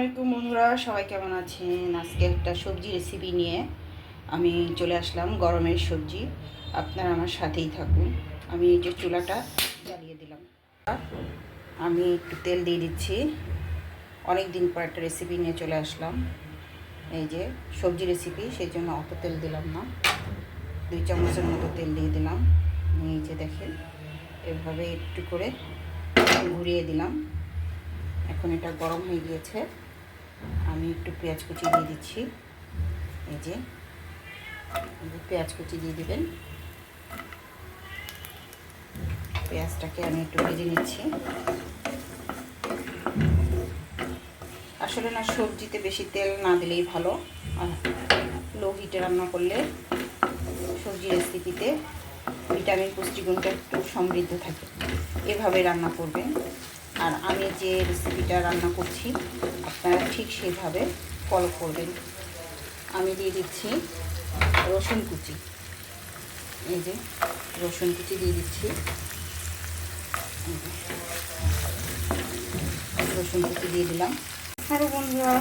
আলাইকুম বন্ধুরা, সবাই কেমন আছেন? আজকে একটা সবজি রেসিপি নিয়ে আমি চলে আসলাম। গরমের সবজি, আপনারা আমার সাথেই থাকুন। আমি এই যে চুলাটা জ্বালিয়ে দিলাম। আমি একটু তেল দিয়ে দিচ্ছি। অনেক দিন পর একটা রেসিপি নিয়ে চলে আসলাম। এই যে সবজি রেসিপি, সেই জন্য অত তেল দিলাম না, 2 চামচের মতো তেল দিয়ে দিলাম। এই যে দেখেন, এভাবে একটু করে ঘুরিয়ে দিলাম। এখন এটা গরম হয়ে গিয়েছে। আমি একটু পেঁয়াজ কুচি দিয়ে দিচ্ছি। এই যে পেঁয়াজ কুচি দিয়ে দিবেন। পেঁয়াজটাকে আমি একটু ভেজে নিচ্ছি। আসলে না, সবজিতে বেশি তেল না দিলেই ভালো। লো হিটে রান্না করলে সবজি রেসিপিতে ভিটামিন পুষ্টিগুণটা একটু সমৃদ্ধ থাকে। এভাবে রান্না করবেন। আর আমি যে রেসিপিটা রান্না করছি আপনারা ঠিক সেইভাবে ফলো করবেন। আমি দিয়ে দিচ্ছি রসুন কুচি। এই যে রসুন কুচি দিয়ে দিচ্ছি। রসুন কুচি দিয়ে দিলাম। আরও বন্ধুরা,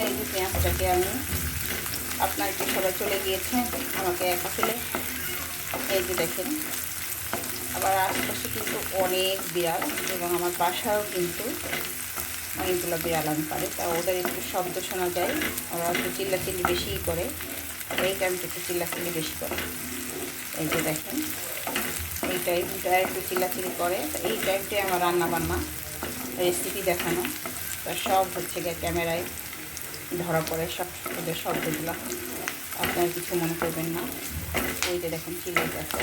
এই যে পেঁয়াজটাকে আমি, আপনার কি সবাই চলে গিয়েছে, আমাকে একা ফেলে। এই যে দেখেন, আবার আশপাশে কিন্তু অনেক বিড়াল, এবং আমার বাসাও কিন্তু অনেকগুলো বিড়াল আমি পারি। তা ওদের একটু শব্দ শোনা যায়, ওরা একটু চিল্লাচিল্লি বেশিই করে। এই টাইমটা একটু চিল্লাচিল্লি বেশি করে। এই যে দেখেন, এই টাইমটা একটু চিল্লাচিল্লি করে। এই টাইমটাই আমার রান্নাবান্না রেসিপি দেখানো, তা সব হচ্ছে গিয়ে ক্যামেরায় ধরা পড়ে সব ওদের শব্দগুলো। আপনারা কিছু মনে করবেন না। এই যে দেখেন চিল্লাই গেছে।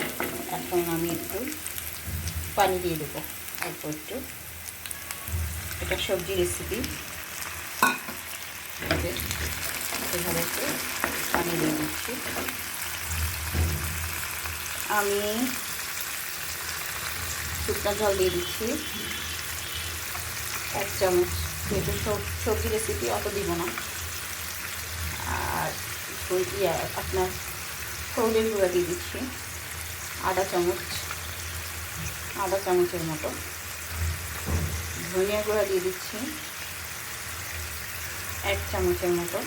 এখন আমি একটু পানি দিয়ে দেবো, অল্প একটু। এটা সবজি রেসিপি, এভাবে একটু পানি দিয়ে দিচ্ছি। আমি শুকনো জল দিয়ে দিচ্ছি 1 চামচ, যেহেতু সবজি রেসিপি অত দিব না। আর আপনার হলুদের গুঁড়া দিয়ে দিচ্ছি আধা চামচের মতো। ধনিয়া গুঁড়া দিয়ে দিচ্ছি 1 চামচের মতো।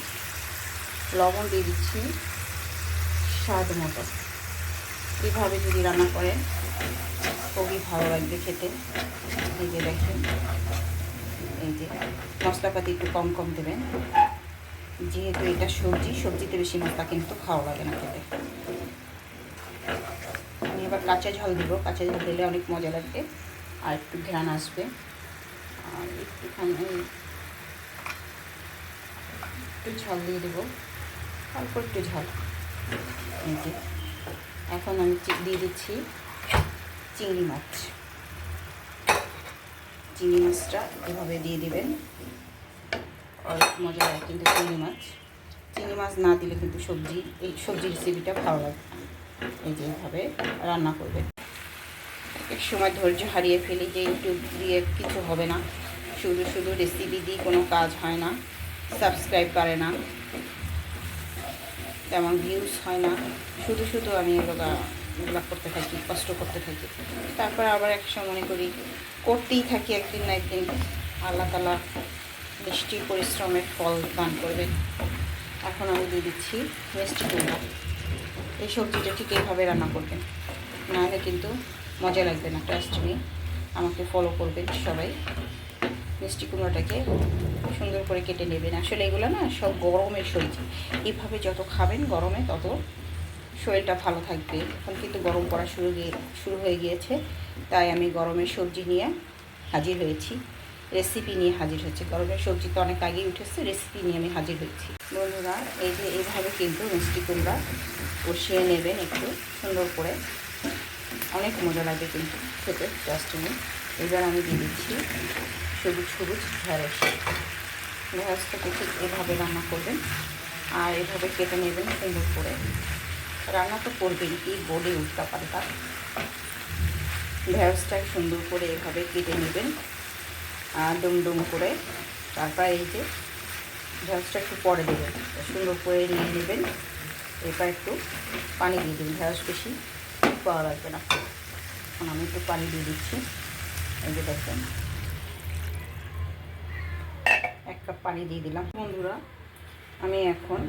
লবণ দিয়ে দিচ্ছি স্বাদ মতো। এভাবে যদি রান্না করেন খুবই ভালো লাগবে খেতে। এই যে দেখেন, এই যে মশলাপাতি একটু কম কম দেবেন, যেহেতু এটা সবজিতে বেশি মশলা কিন্তু ভালো লাগে না খেতে। আমি এবার কাঁচা ঝাল দিব। কাঁচা ঝাল দিলে অনেক মজা লাগবে আর একটু ঘ্রাণ আসবে। আর একটুখানি একটু ঝাল দিয়ে দেবো, অল্প একটু ঝাল। এই যে এখন আমি দিয়ে দিচ্ছি চিংড়ি মাছটা এভাবে দিয়ে দিবেন। অনেক মজা লাগে কিন্তু চিংড়ি মাছ না দিলে কিন্তু এই সবজি রেসিপিটা ভালো লাগে না। এই যে এভাবে রান্না করবেন। এক সময় ধৈর্য হারিয়ে ফেলি যে ইউটিউব দিয়ে কিছু হবে না, শুধু রেসিপি দিয়ে কোনো কাজ হয় না, সাবস্ক্রাইব বাড়ে না, তেমন ভিউজ হয় না। শুধু আমি এগুলো করতে থাকি, কষ্ট করতে থাকি। তারপর আবার এক সময় মনে করি করতেই থাকি, একদিন না একদিন আল্লাহ তাআলা মিষ্টি পরিশ্রমের ফল দান করবে। এখন আমি দিয়ে দিচ্ছি মিষ্টি কুমড়া। এই সবজিটা ঠিক এইভাবে রান্না করবেন, নাহলে কিন্তু মজা লাগবে না। ট্রাস্ট মি, আমাকে ফলো করবেন সবাই। মিষ্টি কুমড়োটাকে সুন্দর করে কেটে নেবেন। আসলে এগুলো না সব গরমের সবজি, এইভাবে যত খাবেন গরমে তত শরীরটা ভালো থাকবে। এখন কিন্তু গরম পড়া শুরু হয়ে গিয়েছে, তাই আমি গরমের সবজি নিয়ে হাজির হয়েছি, রেসিপি নিয়ে হাজির হচ্ছে। গরমের সবজি তো অনেক আগেই উঠেছে, রেসিপি নিয়ে আমি হাজির হয়েছি। বন্ধুরা, এই যে এইভাবে কিন্তু মিষ্টি কুমড়া কষিয়ে নেবেন একটু সুন্দর করে, অনেক মজা লাগে কিন্তু খেতে। জাস্ট এবার আমি দিয়ে দিচ্ছি সবুজ ঢেঁড়সটাকে ঠিক এভাবে রান্না করবেন আর এভাবে কেটে নেবেন সুন্দর করে। রান্না তো করবেন, কি বলে উঠতে পাল্টা। ঢেঁড়সটাকে সুন্দর করে এভাবে কেটে নেবেন ডুম করে। তারপর এই যে ঢেঁড়সটা একটু পরে দেবেন, সুন্দর করে নিয়ে নেবেন। এবার একটু পানি দিয়ে দেবেন, ঢেঁড়স বেশি পাওয়া লাগবে না। এখন আমি একটু পানি দিয়ে দিচ্ছি। এই যে দেখেন 1 কাপ পানি দিয়ে দিলাম। বন্ধুরা, আমি এখন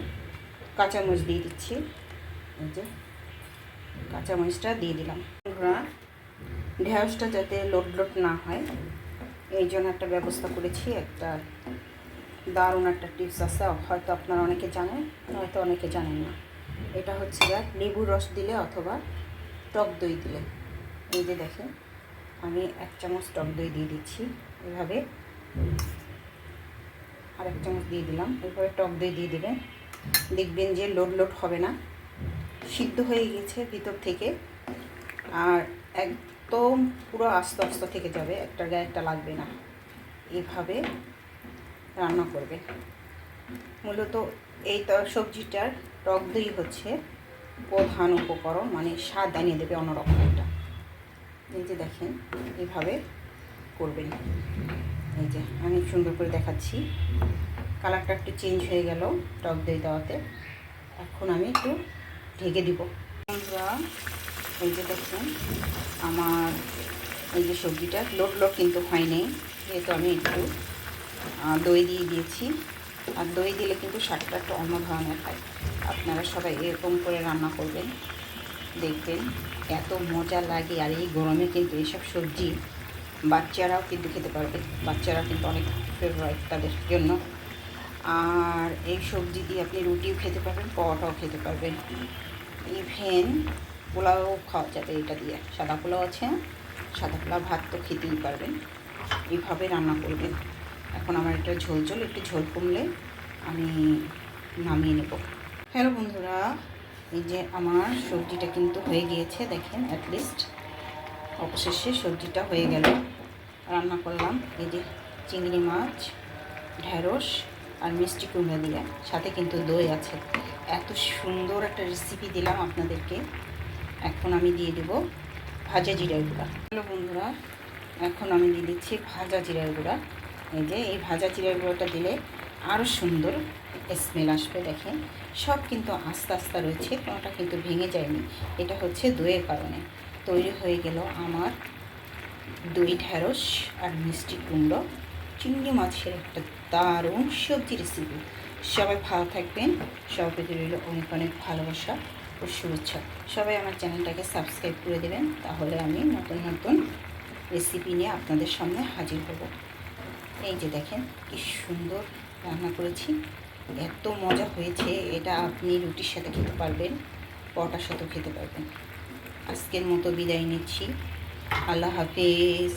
কাঁচামরিচ দিয়ে দিচ্ছি। এই যে কাঁচামরিচটা দিয়ে দিলাম। বন্ধুরা, ঢেঁড়সটা যাতে লোট লোট না হয় এই জন্য একটা ব্যবস্থা করেছি। একটা দারুণ একটা টিপস আছে, হয়তো আপনারা অনেকে জানেন, হয়তো অনেকে জানেন না। এটা হচ্ছে লেবুর রস দিলে অথবা টক দই দিলে। এই যে দেখেন, আমি 1 চামচ টক দই দিয়ে দিচ্ছি এভাবে, আর 1 চামচ দিয়ে দিলাম। এরপরে টক দই দিয়ে দেবেন, দেখবেন যে লোট লোট হবে না, সিদ্ধ হয়ে গেছে ভিতর থেকে, আর একদম পুরো আস্তে আস্তে থেকে যাবে, একটা গায়ে একটা লাগবে না। এভাবে রান্না করবে। মূলত এই সবজিটার টক দই হচ্ছে প্রধান উপকরণ, মানে স্বাদ আনিয়ে দেবে অন্যরকম একটা। এই যে দেখেন, এইভাবে করবেন। এই যে আমি সুন্দর করে দেখাচ্ছি, কালারটা একটু চেঞ্জ হয়ে গেল টক দই দেওয়াতে। এখন আমি একটু ঢেকে দিব। বন্ধুরা, এই যে দেখুন আমার এই যে সবজিটা লোট লোট কিন্তু হয়নি, যেহেতু আমি একটু দই দিয়ে দিয়েছি। আর দই দিলে কিন্তু স্বাদটা একটু অন্য ধরনের হয়। আপনারা সবাই এরকম করে রান্না করবেন, দেখবেন এত মজা লাগে। আর এই গরমে কিন্তু এইসব সবজি বাচ্চারাও কিন্তু খেতে পারবে, বাচ্চারা কিন্তু অনেক ফেভারিট তাদের জন্য। আর এই সবজি দিয়ে আপনি রুটিও খেতে পারবেন, পরোটাও খেতে পারবেন, ইভেন পোলাও খাওয়া যাবে এটা দিয়ে। সাদা পোলাও আছে, সাদা পোলাও ভাত তো খেতেই পারবেন। এইভাবে রান্না করবেন। এখন আমার একটা ঝোল একটু ঝোল কমলে আমি নামিয়ে নেব। হ্যালো বন্ধুরা, এই যে আমার সবজিটা কিন্তু হয়ে গিয়েছে, দেখেন অ্যাটলিস্ট অবশেষে সবজিটা হয়ে গেল। রান্না করলাম এই যে চিংড়ি মাছ, ঢেঁড়স আর মিষ্টি কুমড়া দিয়ে, সাথে কিন্তু দই আছে। এত সুন্দর একটা রেসিপি দিলাম আপনাদেরকে। এখন আমি দিয়ে দেব ভাজা জিরার গুঁড়া। হ্যালো বন্ধুরা, এখন আমি দিয়ে দিচ্ছি ভাজা জিরার গুঁড়া। এই যে এই ভাজা জিরার গুঁড়োটা দিলে আরও সুন্দর স্মেল আসবে। দেখেন সব কিন্তু আস্তে আস্তে রয়েছে, কোনোটা কিন্তু ভেঙে যায়নি। এটা হচ্ছে দইয়ের কারণে। তৈরি হয়ে গেল আমার দই ঢেঁড়স আর মিষ্টি কুমড়ো চিংড়ি মাছের একটা দারুণ সবজি রেসিপি। সবাই ভালো থাকবেন, সবাইকে রইল অনেক অনেক ভালোবাসা ও শুভেচ্ছা। সবাই আমার চ্যানেলটাকে সাবস্ক্রাইব করে দেবেন, তাহলে আমি নতুন নতুন রেসিপি নিয়ে আপনাদের সামনে হাজির হব। এই যে দেখেন কি সুন্দর রান্না করেছি, এত মজা হয়েছে। এটা আপনি রুটির সাথে খেতে পারবেন, পরোটার সাথেও খেতে পারবেন। আজকের মতো বিদায় নিচ্ছি, আল্লাহ হাফেজ।